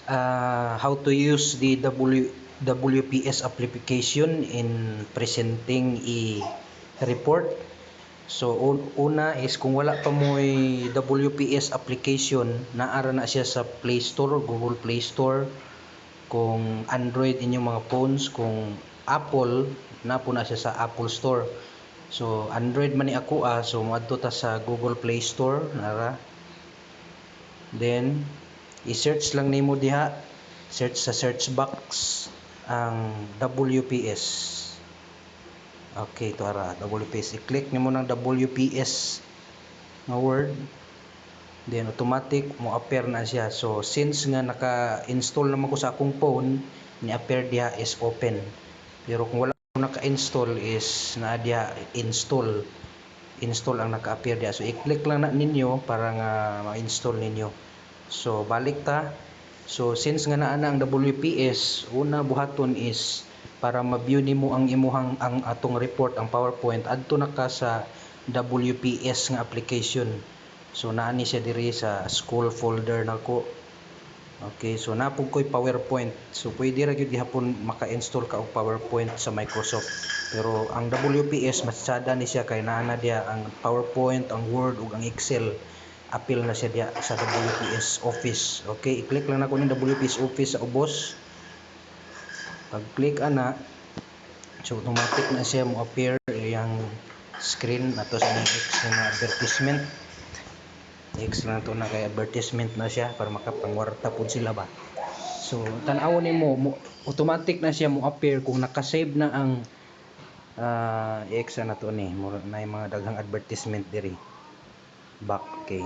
how to use the WPS application in presenting a report. So una is kung wala pa mo WPS application, naara na siya sa Play Store, Google Play Store. Kung Android inyong mga phones, kung Apple, napo na siya sa Apple Store. So Android man ni ako so moadto ta sa Google Play Store nara. Then i-search lang nimo diha, search sa search box ang WPS. Okay, ito ara, WPS. I-click nimo ng WPS na word. Then automatic mo appear na siya. So since nga naka-install naman ko sa akong phone, ni appear diha is open. Pero kung wala ko naka-install is na diha install ang naka-appear diha. So i-click lang na ninyo para nga ma-install ninyo. So balik ta. So since nga naa na ang WPS, una buhaton is para ma-view nimo ang ang atong report, ang PowerPoint, adto na ka sa WPS nga application. So naani siya diri sa school folder nako. Okay, so napug ko'y PowerPoint. So pwede ra gyud gihapon maka-install ka og PowerPoint sa Microsoft. Pero ang WPS matsada ni siya kay naa na diya ang PowerPoint, ang Word ug ang Excel. Apil na siya diya sa WPS Office. Okay, i-click lang nako ning WPS Office sa ubos. Pag-click ana, so automatic na siya mo appear yung screen ato sa X na advertisement. X lang to na kay advertisement na siya para makapangwarta pud sila ba. So tan-awon nimo automatic na siya mo appear kung naka-save na ang X na to ni na yung mga daghang advertisement diri. Back okay.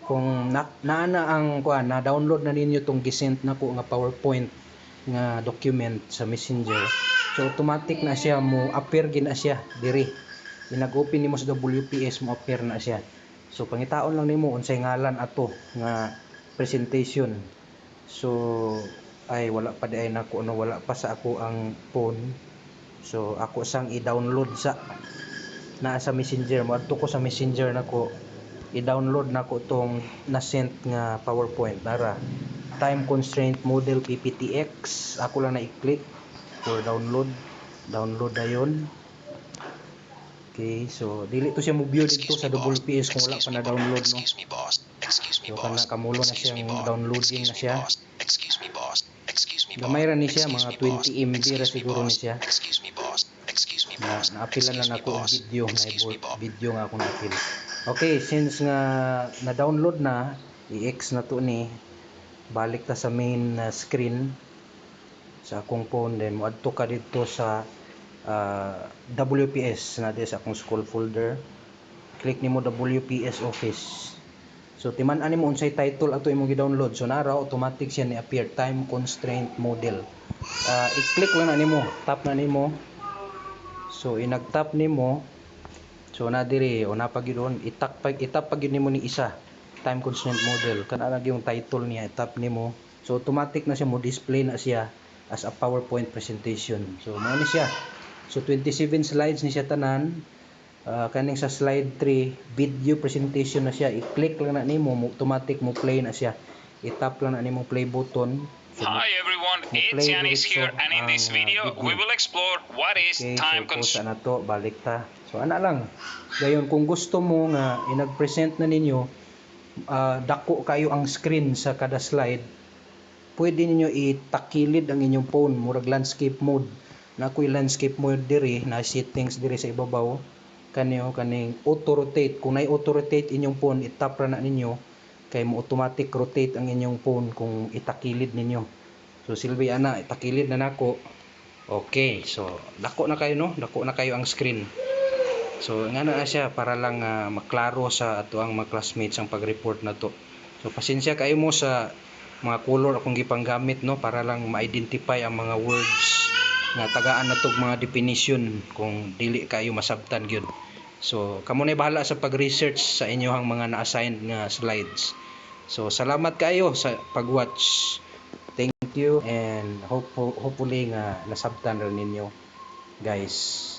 Kung naana ang na-download na ninyo tong gisend nako nga PowerPoint nga document sa Messenger, so automatic na siya mo appear gina siya diri. Pinag-open nimo sa WPS mo appear na siya. So pangitaon lang nimo unsay ngalan ato nga presentation. So ay wala pa di ay nako wala pa sa ako ang phone. So ako sang i-download sa sa Messenger mo adto ko sa Messenger nako i-download nako tong na-sent nga PowerPoint nara. Time constraint model PPTX. Ako lang na i-click for download. Download na yun. Okay, so dili to siya mo view dito sa WPS kung wala pa na download no. So kana kamulo na siyang downloading na siya. Gamay ra ni siya mga 20 MB ra siguro ni siya. Na-appealan na nako og video nga ako na-appeal. Okay, since nga na-download na, i-X na to ni, balik ta sa main screen sa akong phone, then moadto ka dito sa WPS na sa akong school folder. Click nimo WPS Office. So timan-an nimo unsay title ato imong gi-download. So nara automatic siya ni appear time constraint model. I-click lang na nimo, tap na nimo. So inag-tap nimo, so na diri o napagidon itap pag nimo ni isa time constraint model kana lang yung title niya, itap nimo. So automatic na siya mo display na siya as a PowerPoint presentation. So mao ni siya. So 27 slides ni siya tanan. Kaning sa slide 3 video presentation na siya. I-click lang na nimo, automatic mo play na siya. I-tap lang na nimo play button. So, hi everyone, it's Yanis here, and in this video we will explore what is time constraint. Na to, balik ta. So ana lang. Gayon kung gusto mo nga inag-present na ninyo dako kayo ang screen sa kada slide, pwede ninyo itakilid ang inyong phone murag landscape mode. Na ako'y landscape mode diri, na settings diri sa ibabaw. Kaning auto rotate. Kung nay auto rotate inyong phone, itap ra na ninyo kay mo automatic rotate ang inyong phone kung itakilid ninyo. So silbi ana itakilid na nako. Okay, so dako na kayo no, dako na kayo ang screen. So nga na siya para lang maklaro sa ato ang mga classmates ang pag-report na to. So pasensya kayo mo sa mga color akong gipanggamit no para lang ma-identify ang mga words nga tagaan na tog mga definition kung dili kayo masabtan gyud. So kamo na bahala sa pag-research sa inyong mga na-assign nga slides. So salamat kayo sa pag-watch. Thank you and hopefully nga nasabtan rin ninyo guys.